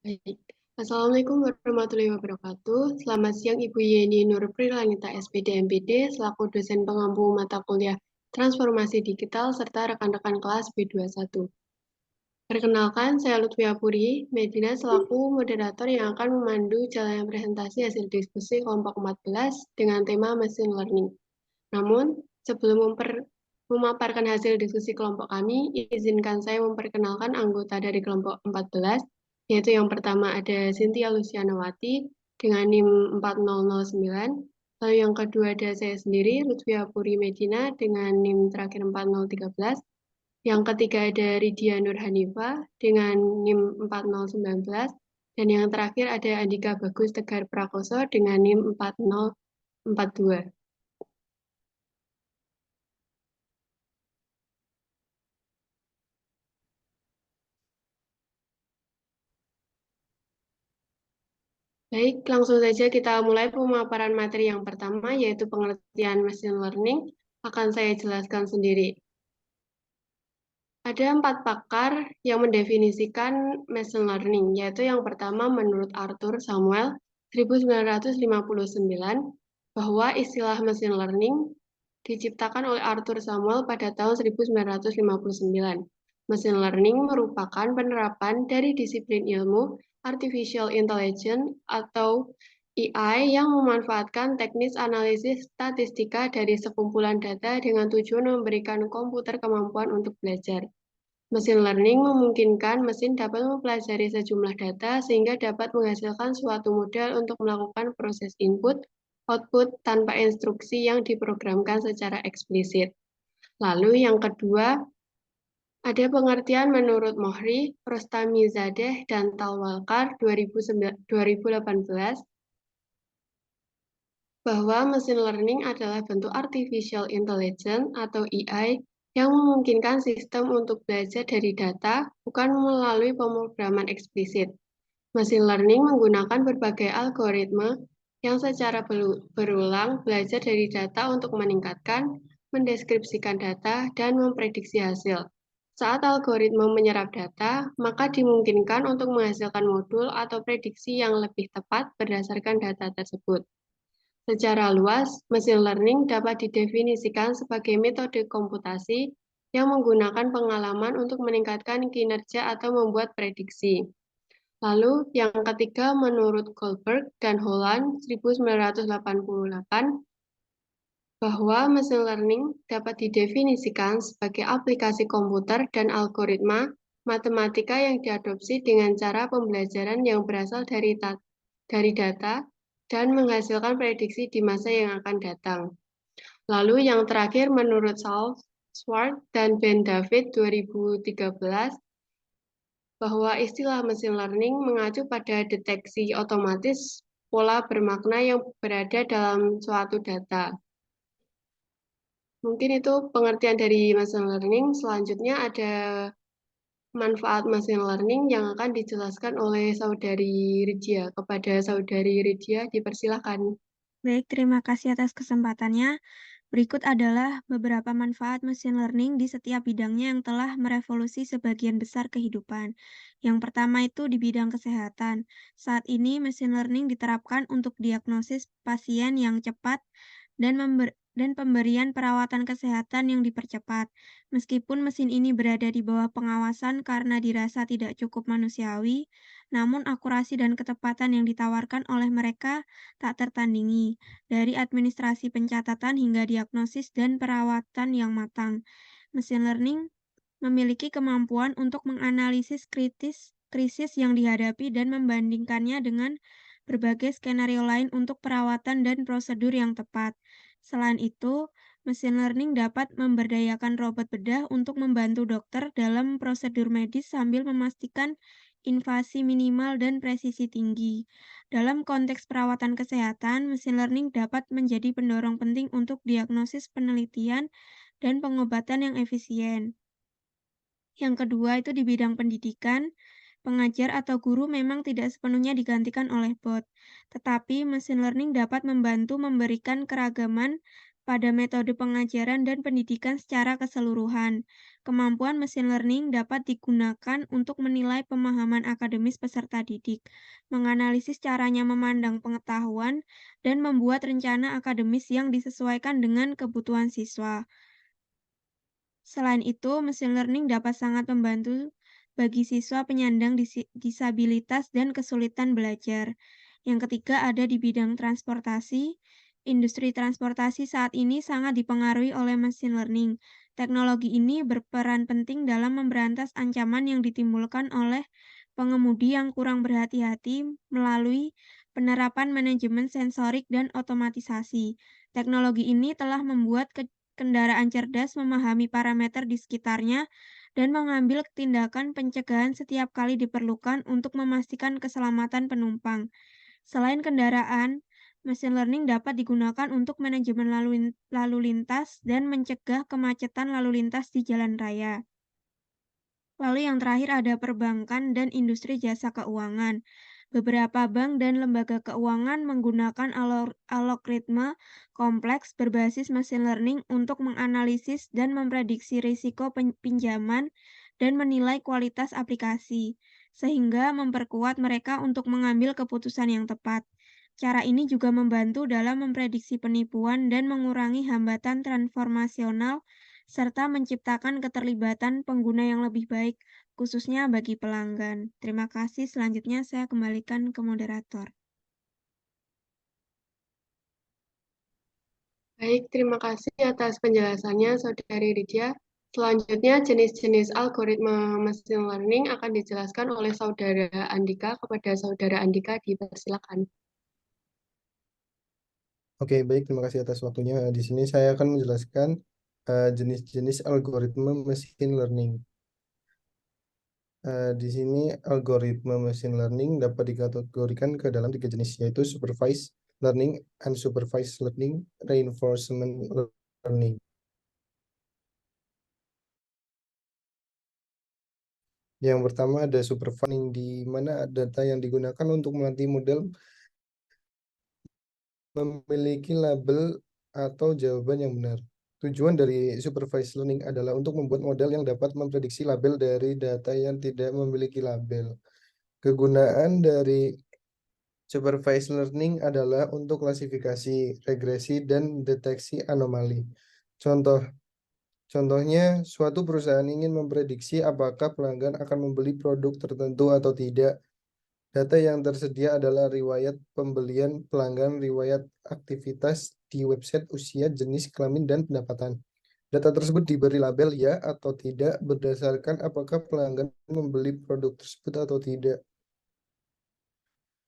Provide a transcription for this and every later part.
Baik. Assalamualaikum warahmatullahi wabarakatuh. Selamat siang Ibu Yeni Nur Prilanita SPD MPD selaku dosen pengampu mata kuliah Transformasi Digital serta rekan-rekan kelas B21. Perkenalkan, saya Lutfia Puri, Medina selaku moderator yang akan memandu jalannya presentasi hasil diskusi kelompok 14 dengan tema Machine Learning. Namun, sebelum memaparkan hasil diskusi kelompok kami, izinkan saya memperkenalkan anggota dari kelompok 14, yaitu yang pertama ada Cynthia Lucianawati dengan NIM 4009, lalu yang kedua ada saya sendiri, Lutfia Puri Medina dengan NIM terakhir 4013, yang ketiga ada Ridya Nur Hanifa dengan NIM 4019, dan yang terakhir ada Andika Bagus Tegar Prakoso dengan NIM 4042. Baik, langsung saja kita mulai pemaparan materi yang pertama, yaitu pengertian machine learning. Akan saya jelaskan sendiri. Ada 4 pakar yang mendefinisikan machine learning, yaitu yang pertama menurut Arthur Samuel 1959, bahwa istilah machine learning diciptakan oleh Arthur Samuel pada tahun 1959. Machine learning merupakan penerapan dari disiplin ilmu Artificial Intelligence atau AI yang memanfaatkan teknis analisis statistika dari sekumpulan data dengan tujuan memberikan komputer kemampuan untuk belajar. Machine learning memungkinkan mesin dapat mempelajari sejumlah data sehingga dapat menghasilkan suatu model untuk melakukan proses input-output tanpa instruksi yang diprogramkan secara eksplisit. Lalu yang kedua, ada pengertian menurut Mohri, Rostamizadeh, dan Talwalkar 2018 bahwa machine learning adalah bentuk artificial intelligence atau AI yang memungkinkan sistem untuk belajar dari data bukan melalui pemrograman eksplisit. Machine learning menggunakan berbagai algoritma yang secara berulang belajar dari data untuk meningkatkan, mendeskripsikan data, dan memprediksi hasil. Saat algoritma menyerap data, maka dimungkinkan untuk menghasilkan modul atau prediksi yang lebih tepat berdasarkan data tersebut. Secara luas, machine learning dapat didefinisikan sebagai metode komputasi yang menggunakan pengalaman untuk meningkatkan kinerja atau membuat prediksi. Lalu, yang ketiga menurut Goldberg dan Holland 1988, bahwa machine learning dapat didefinisikan sebagai aplikasi komputer dan algoritma matematika yang diadopsi dengan cara pembelajaran yang berasal dari data dan menghasilkan prediksi di masa yang akan datang. Lalu yang terakhir menurut Charles Schwartz dan Ben David 2013, bahwa istilah machine learning mengacu pada deteksi otomatis pola bermakna yang berada dalam suatu data. Mungkin itu pengertian dari machine learning. Selanjutnya ada manfaat machine learning yang akan dijelaskan oleh Saudari Ridya. Kepada Saudari Ridya, dipersilahkan. Baik, terima kasih atas kesempatannya. Berikut adalah beberapa manfaat machine learning di setiap bidangnya yang telah merevolusi sebagian besar kehidupan. Yang pertama itu di bidang kesehatan. Saat ini machine learning diterapkan untuk diagnosis pasien yang cepat dan pemberian perawatan kesehatan yang dipercepat. Meskipun mesin ini berada di bawah pengawasan karena dirasa tidak cukup manusiawi, namun akurasi dan ketepatan yang ditawarkan oleh mereka tak tertandingi, dari administrasi pencatatan hingga diagnosis dan perawatan yang matang. Machine learning memiliki kemampuan untuk menganalisis krisis yang dihadapi dan membandingkannya dengan berbagai skenario lain untuk perawatan dan prosedur yang tepat. Selain itu, mesin learning dapat memberdayakan robot bedah untuk membantu dokter dalam prosedur medis sambil memastikan invasi minimal dan presisi tinggi. Dalam konteks perawatan kesehatan, mesin learning dapat menjadi pendorong penting untuk diagnosis, penelitian, dan pengobatan yang efisien. Yang kedua itu di bidang pendidikan, pengajar atau guru memang tidak sepenuhnya digantikan oleh bot, tetapi mesin learning dapat membantu memberikan keragaman pada metode pengajaran dan pendidikan secara keseluruhan. Kemampuan mesin learning dapat digunakan untuk menilai pemahaman akademis peserta didik, menganalisis caranya memandang pengetahuan, dan membuat rencana akademis yang disesuaikan dengan kebutuhan siswa. Selain itu, mesin learning dapat sangat membantu bagi siswa penyandang disabilitas dan kesulitan belajar. Yang ketiga ada di bidang transportasi. Industri transportasi saat ini sangat dipengaruhi oleh mesin learning. Teknologi ini berperan penting dalam memberantas ancaman yang ditimbulkan oleh pengemudi yang kurang berhati-hati melalui penerapan manajemen sensorik dan otomatisasi. Teknologi ini telah membuat kendaraan cerdas memahami parameter di sekitarnya dan mengambil tindakan pencegahan setiap kali diperlukan untuk memastikan keselamatan penumpang. Selain kendaraan, mesin learning dapat digunakan untuk manajemen lalu lintas dan mencegah kemacetan lalu lintas di jalan raya. Lalu yang terakhir ada perbankan dan industri jasa keuangan. Beberapa bank dan lembaga keuangan menggunakan algoritma kompleks berbasis machine learning untuk menganalisis dan memprediksi risiko pinjaman dan menilai kualitas aplikasi, sehingga memperkuat mereka untuk mengambil keputusan yang tepat. Cara ini juga membantu dalam memprediksi penipuan dan mengurangi hambatan transformasional serta menciptakan keterlibatan pengguna yang lebih baik, khususnya bagi pelanggan. Terima kasih, selanjutnya saya kembalikan ke moderator. Baik, terima kasih atas penjelasannya, Saudari Lydia. Selanjutnya, jenis-jenis algoritma machine learning akan dijelaskan oleh Saudara Andika. Kepada Saudara Andika, dipersilakan. Oke, baik. Terima kasih atas waktunya. Di sini saya akan menjelaskan jenis-jenis algoritma machine learning. Di sini algoritma machine learning dapat dikategorikan ke dalam 3 jenis, yaitu supervised learning, unsupervised learning, reinforcement learning. Yang pertama ada supervised learning, di mana data yang digunakan untuk melatih model memiliki label atau jawaban yang benar. Tujuan dari supervised learning adalah untuk membuat model yang dapat memprediksi label dari data yang tidak memiliki label. Kegunaan dari supervised learning adalah untuk klasifikasi, regresi, dan deteksi anomali. Contohnya, suatu perusahaan ingin memprediksi apakah pelanggan akan membeli produk tertentu atau tidak. Data yang tersedia adalah riwayat pembelian pelanggan, riwayat aktivitas di website, usia, jenis kelamin, dan pendapatan. Data tersebut diberi label ya atau tidak berdasarkan apakah pelanggan membeli produk tersebut atau tidak.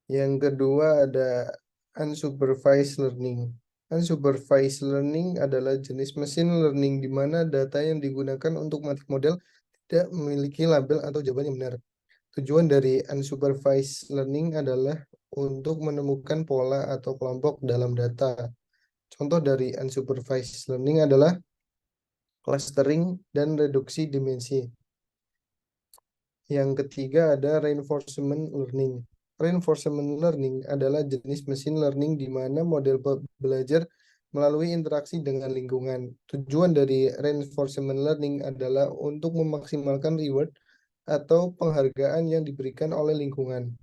Yang kedua ada unsupervised learning. Unsupervised learning adalah jenis machine learning di mana data yang digunakan untuk melatih model tidak memiliki label atau jawaban yang benar. Tujuan dari unsupervised learning adalah untuk menemukan pola atau kelompok dalam data. Contoh dari unsupervised learning adalah clustering dan reduksi dimensi. Yang ketiga ada reinforcement learning. Reinforcement learning adalah jenis machine learning di mana model belajar melalui interaksi dengan lingkungan. Tujuan dari reinforcement learning adalah untuk memaksimalkan reward atau penghargaan yang diberikan oleh lingkungan.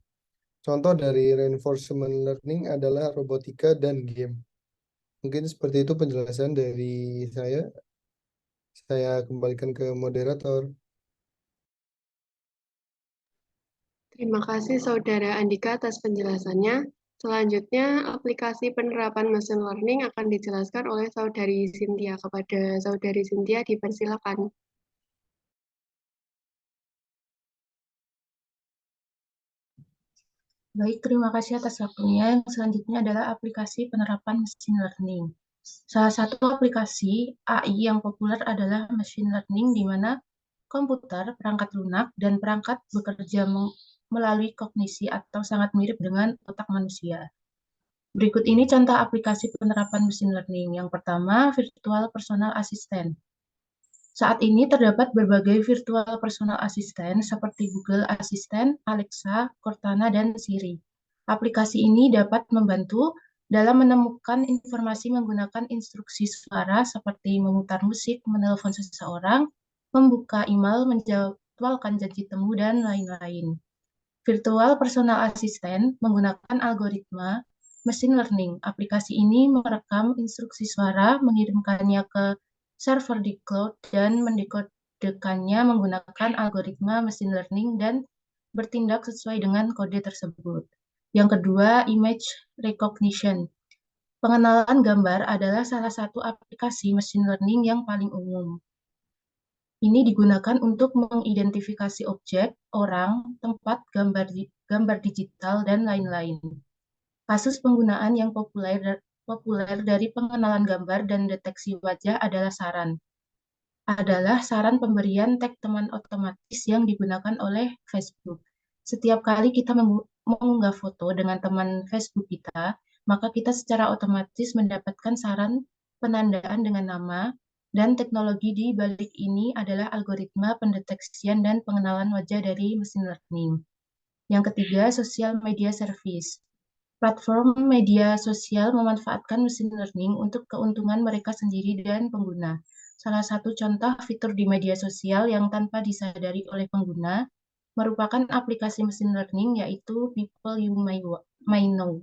Contoh dari reinforcement learning adalah robotika dan game. Mungkin seperti itu penjelasan dari saya. Saya kembalikan ke moderator. Terima kasih Saudara Andika atas penjelasannya. Selanjutnya, aplikasi penerapan machine learning akan dijelaskan oleh Saudari Cynthia. Kepada Saudari Cynthia, dipersilakan. Baik, terima kasih atas waktunya. Yang selanjutnya adalah aplikasi penerapan machine learning. Salah satu aplikasi AI yang populer adalah machine learning, di mana komputer, perangkat lunak, dan perangkat bekerja melalui kognisi atau sangat mirip dengan otak manusia. Berikut ini contoh aplikasi penerapan machine learning. Yang pertama, virtual personal assistant. Saat ini terdapat berbagai virtual personal assistant seperti Google Assistant, Alexa, Cortana, dan Siri. Aplikasi ini dapat membantu dalam menemukan informasi menggunakan instruksi suara seperti memutar musik, menelpon seseorang, membuka email, menjadwalkan janji temu, dan lain-lain. Virtual Personal Assistant menggunakan algoritma machine learning. Aplikasi ini merekam instruksi suara, mengirimkannya ke server di cloud, dan mendekodekannya menggunakan algoritma machine learning dan bertindak sesuai dengan kode tersebut. Yang kedua, image recognition. Pengenalan gambar adalah salah satu aplikasi machine learning yang paling umum. Ini digunakan untuk mengidentifikasi objek, orang, tempat, gambar digital, dan lain-lain. Kasus penggunaan yang populer dari pengenalan gambar dan deteksi wajah adalah saran pemberian tag teman otomatis yang digunakan oleh Facebook. Setiap kali kita mengunggah foto dengan teman Facebook kita, maka kita secara otomatis mendapatkan saran penandaan dengan nama, dan teknologi di balik ini adalah algoritma pendeteksian dan pengenalan wajah dari machine learning. Yang ketiga, social media service. Platform media sosial memanfaatkan machine learning untuk keuntungan mereka sendiri dan pengguna. Salah satu contoh fitur di media sosial yang tanpa disadari oleh pengguna merupakan aplikasi machine learning, yaitu People You May Know.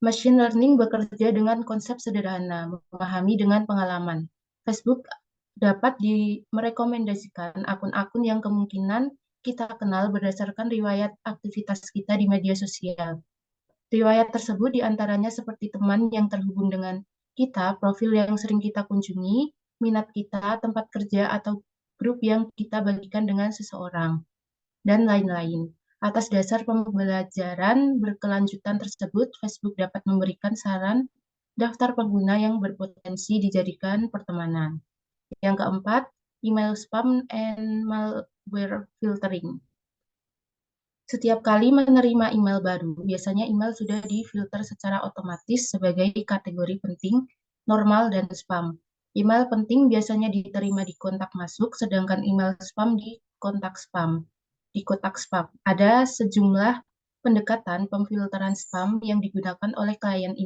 Machine learning bekerja dengan konsep sederhana, memahami dengan pengalaman. Facebook dapat merekomendasikan akun-akun yang kemungkinan kita kenal berdasarkan riwayat aktivitas kita di media sosial. Riwayat tersebut diantaranya seperti teman yang terhubung dengan kita, profil yang sering kita kunjungi, minat kita, tempat kerja, atau grup yang kita bagikan dengan seseorang, dan lain-lain. Atas dasar pembelajaran berkelanjutan tersebut, Facebook dapat memberikan saran daftar pengguna yang berpotensi dijadikan pertemanan. Yang keempat, email spam and malware filtering. Setiap kali menerima email baru, biasanya email sudah difilter secara otomatis sebagai kategori penting, normal, dan spam. Email penting biasanya diterima di kontak masuk, sedangkan email spam di kotak spam. Di kotak spam ada sejumlah pendekatan pemfilteran spam yang digunakan oleh klien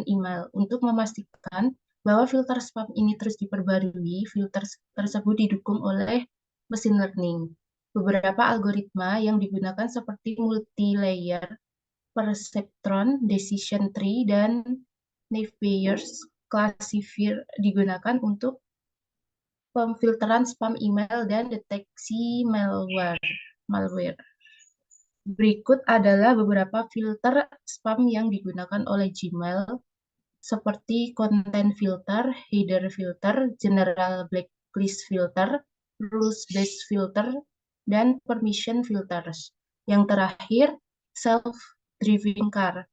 email untuk memastikan bahwa filter spam ini terus diperbarui. Filter tersebut didukung oleh machine learning. Beberapa algoritma yang digunakan seperti multi-layer perceptron, decision tree, dan naive Bayes classifier digunakan untuk pemfilteran spam email dan deteksi malware. Berikut adalah beberapa filter spam yang digunakan oleh Gmail, seperti content filter, header filter, general blacklist filter, rules-based filter, dan permission filters. Yang terakhir, self-driving car.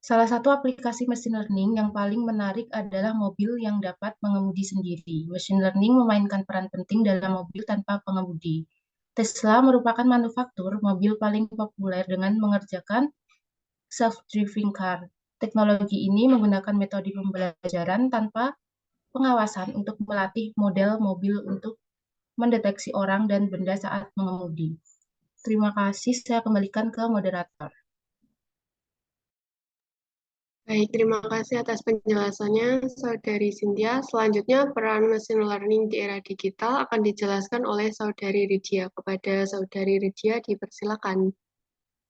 Salah satu aplikasi machine learning yang paling menarik adalah mobil yang dapat mengemudi sendiri. Machine learning memainkan peran penting dalam mobil tanpa pengemudi. Tesla merupakan manufaktur mobil paling populer dengan mengerjakan self-driving car. Teknologi ini menggunakan metode pembelajaran tanpa pengawasan untuk melatih model mobil untuk mendeteksi orang dan benda saat mengemudi. Terima kasih, saya kembalikan ke moderator. Baik, terima kasih atas penjelasannya, Saudari Cynthia. Selanjutnya, peran machine learning di era digital akan dijelaskan oleh Saudari Ridhia. Kepada Saudari Ridhia, dipersilakan.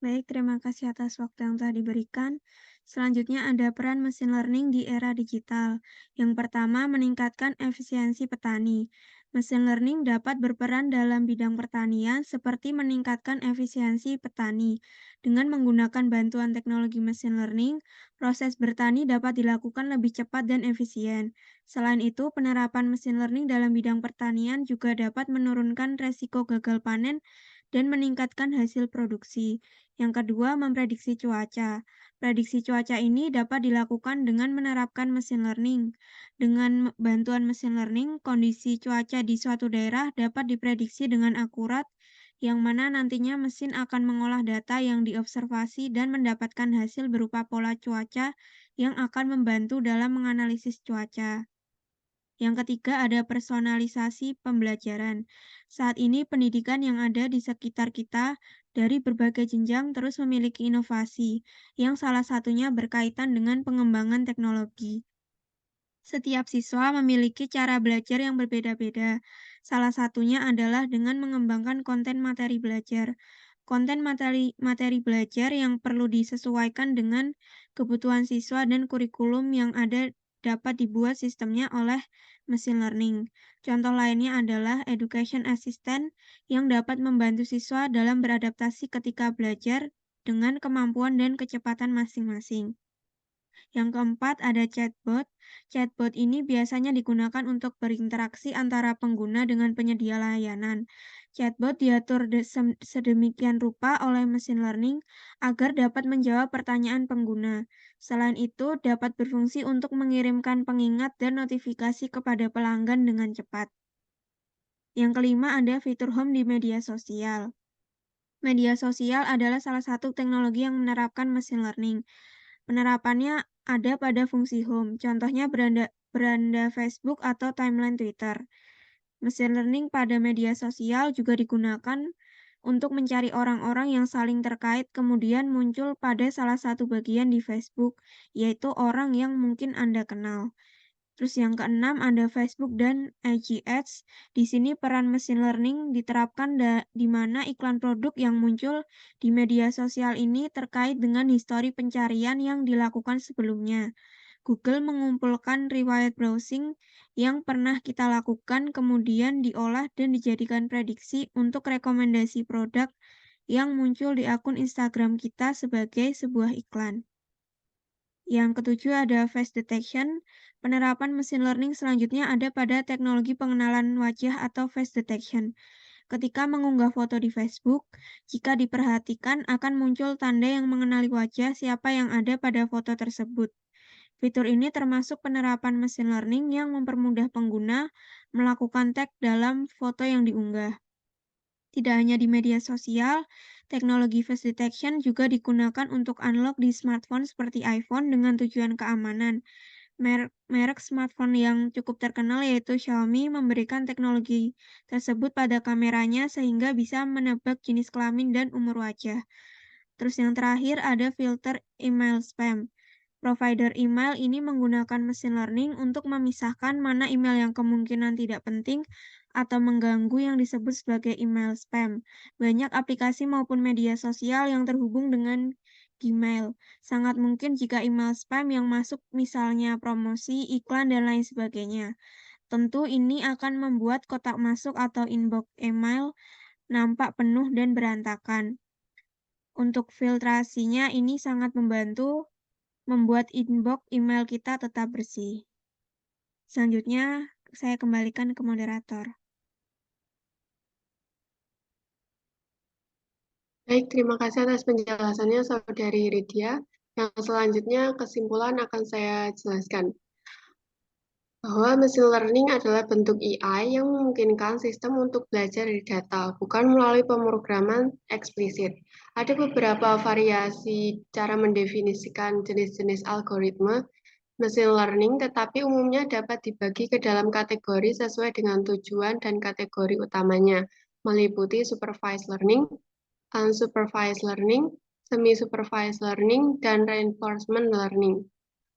Baik, terima kasih atas waktu yang telah diberikan. Selanjutnya ada peran machine learning di era digital. Yang pertama, meningkatkan efisiensi petani. Machine learning dapat berperan dalam bidang pertanian seperti meningkatkan efisiensi petani. Dengan menggunakan bantuan teknologi machine learning, proses bertani dapat dilakukan lebih cepat dan efisien. Selain itu, penerapan machine learning dalam bidang pertanian juga dapat menurunkan resiko gagal panen dan meningkatkan hasil produksi. Yang kedua, memprediksi cuaca. Prediksi cuaca ini dapat dilakukan dengan menerapkan mesin learning. Dengan bantuan mesin learning, kondisi cuaca di suatu daerah dapat diprediksi dengan akurat, yang mana nantinya mesin akan mengolah data yang diobservasi dan mendapatkan hasil berupa pola cuaca yang akan membantu dalam menganalisis cuaca. Yang ketiga ada personalisasi pembelajaran. Saat ini pendidikan yang ada di sekitar kita dari berbagai jenjang terus memiliki inovasi, yang salah satunya berkaitan dengan pengembangan teknologi. Setiap siswa memiliki cara belajar yang berbeda-beda. Salah satunya adalah dengan mengembangkan konten materi belajar. Konten materi belajar yang perlu disesuaikan dengan kebutuhan siswa dan kurikulum yang ada dapat dibuat sistemnya oleh machine learning. Contoh lainnya adalah education assistant yang dapat membantu siswa dalam beradaptasi ketika belajar dengan kemampuan dan kecepatan masing-masing. Yang keempat ada chatbot. Chatbot ini biasanya digunakan untuk berinteraksi antara pengguna dengan penyedia layanan. Chatbot diatur sedemikian rupa oleh machine learning agar dapat menjawab pertanyaan pengguna. Selain itu, dapat berfungsi untuk mengirimkan pengingat dan notifikasi kepada pelanggan dengan cepat. Yang kelima ada fitur home di media sosial. Media sosial adalah salah satu teknologi yang menerapkan machine learning. Penerapannya ada pada fungsi home, contohnya beranda Facebook atau timeline Twitter. Machine learning pada media sosial juga digunakan untuk mencari orang-orang yang saling terkait kemudian muncul pada salah satu bagian di Facebook, yaitu orang yang mungkin Anda kenal. Terus yang keenam ada Facebook dan IG Ads. Di sini peran machine learning diterapkan di mana iklan produk yang muncul di media sosial ini terkait dengan histori pencarian yang dilakukan sebelumnya. Google mengumpulkan riwayat browsing yang pernah kita lakukan kemudian diolah dan dijadikan prediksi untuk rekomendasi produk yang muncul di akun Instagram kita sebagai sebuah iklan. Yang ketujuh ada face detection. Penerapan machine learning selanjutnya ada pada teknologi pengenalan wajah atau face detection. Ketika mengunggah foto di Facebook, jika diperhatikan akan muncul tanda yang mengenali wajah siapa yang ada pada foto tersebut. Fitur ini termasuk penerapan machine learning yang mempermudah pengguna melakukan tag dalam foto yang diunggah. Tidak hanya di media sosial, teknologi face detection juga digunakan untuk unlock di smartphone seperti iPhone dengan tujuan keamanan. Merek smartphone yang cukup terkenal yaitu Xiaomi memberikan teknologi tersebut pada kameranya sehingga bisa menebak jenis kelamin dan umur wajah. Terus yang terakhir ada filter email spam. Provider email ini menggunakan machine learning untuk memisahkan mana email yang kemungkinan tidak penting atau mengganggu yang disebut sebagai email spam. Banyak aplikasi maupun media sosial yang terhubung dengan Gmail. Sangat mungkin jika email spam yang masuk misalnya promosi, iklan, dan lain sebagainya. Tentu ini akan membuat kotak masuk atau inbox email nampak penuh dan berantakan. Untuk filtrasinya ini sangat membantu membuat inbox email kita tetap bersih. Selanjutnya, saya kembalikan ke moderator. Baik, terima kasih atas penjelasannya Saudari Ridya. Yang selanjutnya kesimpulan akan saya jelaskan. Bahwa machine learning adalah bentuk AI yang memungkinkan sistem untuk belajar dari data, bukan melalui pemrograman eksplisit. Ada beberapa variasi cara mendefinisikan jenis-jenis algoritma machine learning, tetapi umumnya dapat dibagi ke dalam kategori sesuai dengan tujuan dan kategori utamanya, meliputi supervised learning, unsupervised learning, semi-supervised learning, dan reinforcement learning.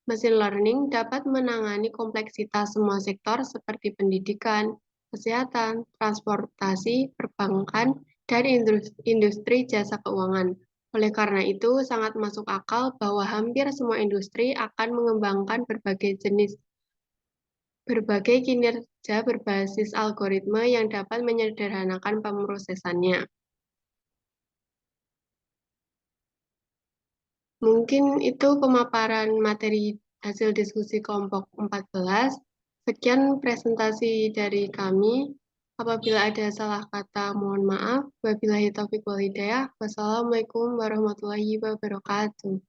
Machine learning dapat menangani kompleksitas semua sektor seperti pendidikan, kesehatan, transportasi, perbankan, dan industri jasa keuangan. Oleh karena itu, sangat masuk akal bahwa hampir semua industri akan mengembangkan berbagai kinerja berbasis algoritma yang dapat menyederhanakan pemrosesannya. Mungkin itu pemaparan materi hasil diskusi kelompok 14. Sekian presentasi dari kami. Apabila ada salah kata, mohon maaf. Wabillahi taufiq wal hidayah. Wassalamualaikum warahmatullahi wabarakatuh.